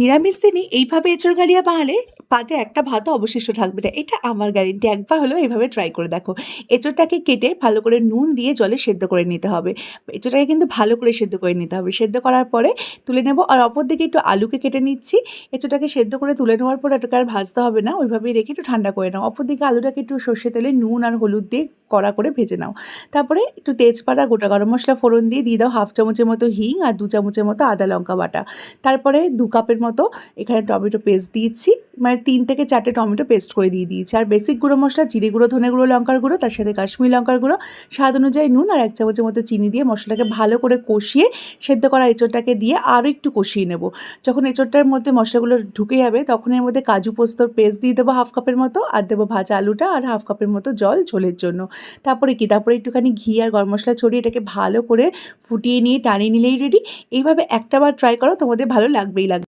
নিরামিষ দিনে এইভাবে এঁচোড় গালিয়া বানালে পাতে একটা ভাতও অবশিষ্ট থাকবে না। এটা আমার গ্যারেন্টি। একবার হলেও এইভাবে ট্রাই করে দেখো। এঁচোড়টাকে কেটে ভালো করে নুন দিয়ে জলে সেদ্ধ করে নিতে হবে। এঁচোড়টাকে কিন্তু ভালো করে সেদ্ধ করে নিতে হবে। সেদ্ধ করার পরে তুলে নেব। আর অপর দিকে একটু আলুকে কেটে নিচ্ছি। এঁচোড়টাকে সেদ্ধ করে তুলে নেওয়ার পর এটাকে আর ভাজতে হবে না, ওইভাবেই রেখে একটু ঠান্ডা করে নাও। অপর দিকে আলুটাকে একটু সর্ষে তেলে নুন আর হলুদ দিয়ে কড়া করে ভেজে নাও। তারপরে একটু তেজপাতা, গোটা গরম মশলা ফোড়ন দিয়ে দাও হাফ চামচের মতো হিং আর 2 চামচের মতো আদা লঙ্কা বাটা। তারপরে 2 কাপের মতো এখানে টমেটো পেস্ট দিয়েছি, মানে 3 থেকে 4টে টমেটো পেস্ট করে দিয়েছি। আর বেসিক গুঁড়ো মশলা জিরে গুঁড়ো, ধনে গুঁড়ো, লঙ্কার গুঁড়ো, তার সাথে কাশ্মীরি লঙ্কার গুঁড়ো, স্বাদ অনুযায়ী নুন আর 1 চামচের মতো চিনি দিয়ে মশলাটাকে ভালো করে কষিয়ে সেদ্ধ করা এঁচোড়টাকে দিয়ে আরও একটু কষিয়ে নেব। যখন এঁচোড়টার মধ্যে মশলাগুলো ঢুকে যাবে তখন এর মধ্যে কাজু পোস্তর পেস্ট দিয়ে দেবো হাফ কাপের মতো, আর দেবো ভাজা আলুটা আর হাফ কাপের মতো জল ঝোলের জন্য। তারপরে একটুখানি ঘি আর গরম মশলা ছড়িয়ে এটাকে ভালো করে ফুটিয়ে নিয়ে টানিয়ে নিলেই রেডি। এইভাবে একটা বার ট্রাই করো, তোমাদের ভালো লাগবেই লাগবে।